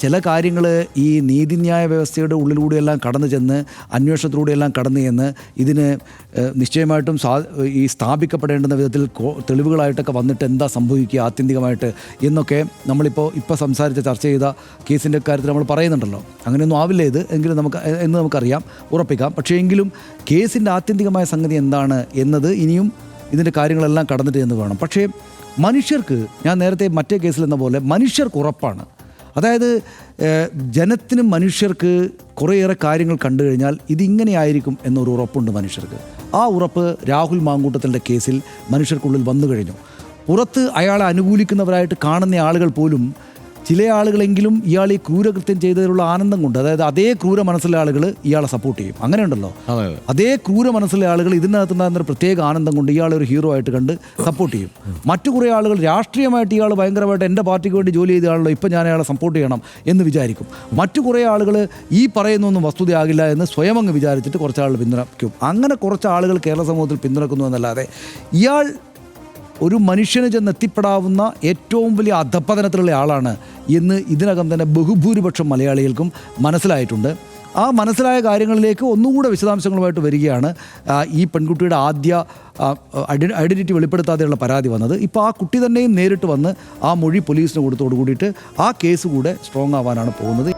ചില കാര്യങ്ങൾ ഈ നീതിന്യായ വ്യവസ്ഥയുടെ ഉള്ളിലൂടെയെല്ലാം കടന്നു ചെന്ന് അന്വേഷണത്തിലൂടെയെല്ലാം കടന്നു ചെന്ന് ഇതിന് നിശ്ചയമായിട്ടും ഈ സ്ഥാപിക്കപ്പെടേണ്ടുന്ന വിധത്തിൽ തെളിവുകളായിട്ടൊക്കെ വന്നിട്ട് എന്താ സംഭവിക്കുക ആത്യന്തികമായിട്ട് എന്നൊക്കെ ഇപ്പോൾ സംസാരിച്ച ചർച്ച ചെയ്ത കേസിൻ്റെ കാര്യത്തിൽ നമ്മൾ പറയുന്നുണ്ടല്ലോ. അങ്ങനെയൊന്നും ആവില്ല ഇത് എങ്കിലും നമുക്കറിയാം, ഉറപ്പിക്കാം. പക്ഷേ എങ്കിലും കേസിൻ്റെ ആത്യന്തികമായ സംഗതി എന്താണ് എന്നത് ഇനിയും ഇതിൻ്റെ കാര്യങ്ങളെല്ലാം കടന്നിട്ട് എന്ന് വേണം. പക്ഷേ മനുഷ്യർക്ക്, ഞാൻ നേരത്തെ മറ്റേ കേസിൽ എന്ന പോലെ മനുഷ്യർക്ക് ഉറപ്പാണ്. അതായത് ജനത്തിനും മനുഷ്യർക്ക് കുറേയേറെ കാര്യങ്ങൾ കണ്ടു കഴിഞ്ഞാൽ ഇതിങ്ങനെയായിരിക്കും എന്നൊരു ഉറപ്പുണ്ട് മനുഷ്യർക്ക്. ആ ഉറപ്പ് രാഹുൽ മാങ്കൂട്ടത്തിൻ്റെ കേസിൽ മനുഷ്യർക്കുള്ളിൽ വന്നു കഴിഞ്ഞു. പുറത്ത് അയാളെ അനുകൂലിക്കുന്നവരായിട്ട് കാണുന്ന ആളുകൾ പോലും ചില ആളുകളെങ്കിലും ഇയാൾ ഈ ക്രൂരകൃത്യം ചെയ്തതിലുള്ള ആനന്ദം കൊണ്ട്, അതായത് അതേ ക്രൂര മനസ്സിലെ ആളുകൾ ഇയാളെ സപ്പോർട്ട് ചെയ്യും. അങ്ങനെ ഉണ്ടല്ലോ, അതേ ക്രൂര മനസ്സിലെ ആളുകൾ ഇതിനകത്ത് നിന്നൊരു പ്രത്യേക ആനന്ദം കൊണ്ട് ഇയാളെ ഒരു ഹീറോ ആയിട്ട് കണ്ട് സപ്പോർട്ട് ചെയ്യും. മറ്റു കുറേ ആളുകൾ രാഷ്ട്രീയമായിട്ട് ഇയാൾ ഭയങ്കരമായിട്ട് എൻ്റെ പാർട്ടിക്ക് വേണ്ടി ജോലി ചെയ്തയാണല്ലോ, ഇപ്പം ഞാൻ അയാളെ സപ്പോർട്ട് ചെയ്യണം എന്ന് വിചാരിക്കും. മറ്റു കുറേ ആളുകൾ ഈ പറയുന്നൊന്നും വസ്തുതയാകില്ല എന്ന് സ്വയം അങ്ങ് വിചാരിച്ചിട്ട് കുറച്ച് ആളുകൾ പിന്തുണയ്ക്കും. അങ്ങനെ കുറച്ച് ആളുകൾ കേരള സമൂഹത്തിൽ പിന്തുണക്കുന്നു എന്നല്ലാതെ ഇയാൾ ഒരു മനുഷ്യന് ചെന്നെത്തിപ്പെടാവുന്ന ഏറ്റവും വലിയ അധപ്പതനത്തിലുള്ള ആളാണ് എന്ന് ഇതിനകം തന്നെ ബഹുഭൂരിപക്ഷം മലയാളികൾക്കും മനസ്സിലായിട്ടുണ്ട്. ആ മനസ്സിലായ കാര്യങ്ങളിലേക്ക് ഒന്നുകൂടെ വിശദാംശങ്ങളുമായിട്ട് വരികയാണ് ഈ പെൺകുട്ടിയുടെ ആദ്യ ഐഡൻറ്റിറ്റി വെളിപ്പെടുത്താതെയുള്ള പരാതി വന്നത്. ഇപ്പോൾ ആ കുട്ടി തന്നെയും നേരിട്ട് വന്ന് ആ മൊഴി പോലീസിന് കൊടുത്തോടു കൂടിയിട്ട് ആ കേസ് കൂടെ സ്ട്രോങ് ആവാനാണ് പോകുന്നത്.